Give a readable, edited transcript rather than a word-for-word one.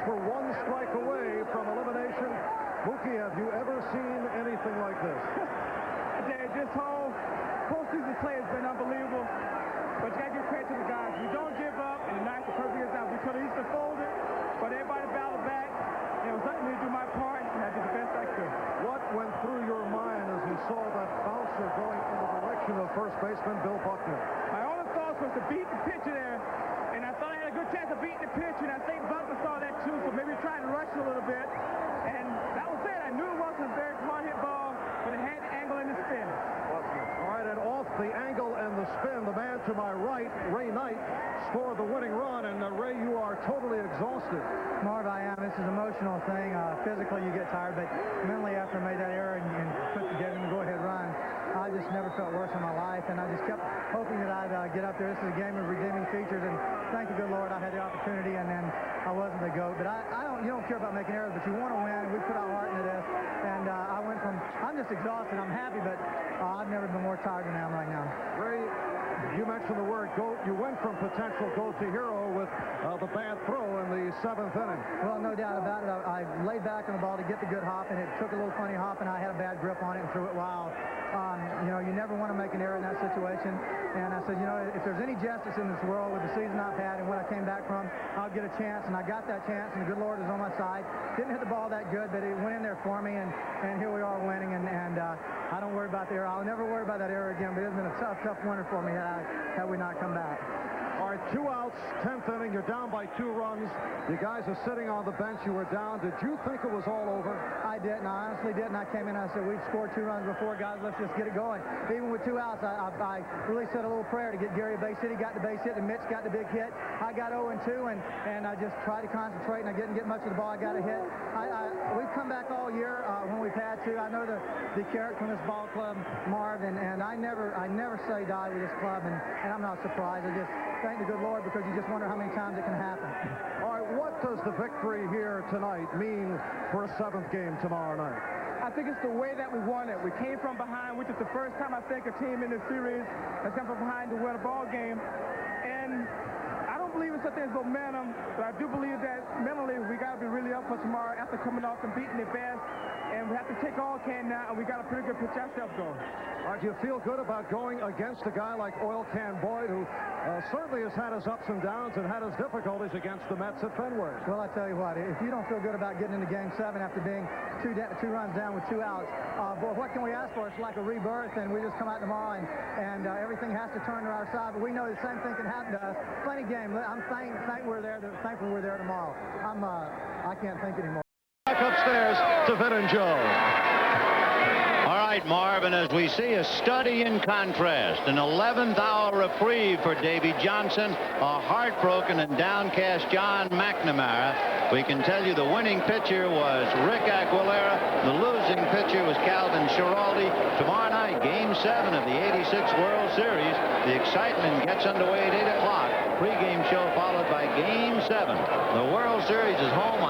were one strike away from elimination. Mookie, have you ever seen anything like this? This whole postseason play has been unbelievable. But you got to give credit to the guys. We don't give up, and the night the perfect is out. We could have used to fold it, but everybody battled back. It was up to me to do my part, and I did the best I could. What went through your mind as you saw that bouncer going in the direction of first baseman Bill Buckner? My only thought was to beat the pitcher there, and I thought I had a good chance of beating the pitcher, and I think Buckner saw that too, so maybe trying to rush a little bit. And that was it. I knew it wasn't a very hard-hit ball, but it had the angle and the spin. All right, and off the angle and the spin, the man to my right, Ray Knight, scored the winning run. And Ray, you are totally exhausted. Marv, I am. This is an emotional thing. Physically, you get tired, but mentally, after I made that error and put together the go-ahead run, I just never felt worse in my life, and I just kept hoping that I'd get up there. This is a game of redeeming features, and thank the good Lord I had the opportunity, and then I wasn't the GOAT. But you don't care about making errors, but you want to win, and we put our heart into this, and I'm just exhausted. I'm happy, but I've never been more tired than I am right now. Ray, you mentioned the word GOAT. You went from potential GOAT to hero with the bad throw in the 7th inning. Well, no doubt about it. I laid back on the ball to get the good hop, and it took a little funny hop, and I had a bad grip on it and threw it wild. You never want to make an error in that situation. And I said, if there's any justice in this world with the season I've had and what I came back from, I'll get a chance. And I got that chance, and the good Lord was on my side. Didn't hit the ball that good, but it went in there for me, and here we are winning. And I don't worry about the error. I'll never worry about that error again, but it's been a tough winter for me had we not come back. All right, 2 outs, 10th inning. You're down by 2 runs. You guys are sitting on the bench. You were down. Did you think it was all over? I didn't. I honestly didn't. I came in and I said, we've scored 2 runs before, guys. Let's just get it going. Even with 2 outs, I really said a little prayer to get Gary a base hit. He got the base hit, and Mitch got the big hit. I got 0-2, and I just tried to concentrate, and I didn't get much of the ball. I got a hit. We've come back all year when we've had to. I know the character in this ball club, Marv, and I never say die with this club, and I'm not surprised. I just thank the good Lord, because you just wonder how many times it can happen. All right, what does the victory here tonight mean for a 7th game tomorrow night? I think it's the way that we won it. We came from behind, which is the first time I think a team in this series has come from behind to win a ball game. And I don't believe in such things as momentum, but I do believe that mentally we got to be really up for tomorrow after coming off and beating it fast. And we have to take all can now, and we got a pretty good pitch ourselves going. All right, do you feel good about going against a guy like Oil Can Boyd, who certainly has had his ups and downs and had his difficulties against the Mets at Fenway? Well, I tell you what, if you don't feel good about getting into Game 7 after being two runs down with 2 outs, boy, what can we ask for? It's like a rebirth, and we just come out tomorrow, and everything has to turn to our side. But we know the same thing can happen to us. Funny game. I'm thankful we're there tomorrow. I can't think anymore. Back upstairs to Vin and Joe. All right, Marvin, as we see a study in contrast, an 11th hour reprieve for Davy Johnson, a heartbroken and downcast John McNamara. We can tell you the winning pitcher was Rick Aguilera. The losing pitcher was Calvin Schiraldi. Tomorrow night, Game 7 of the '86 World Series. The excitement gets underway at 8 o'clock. Pre-game show followed by Game 7. The World Series is home.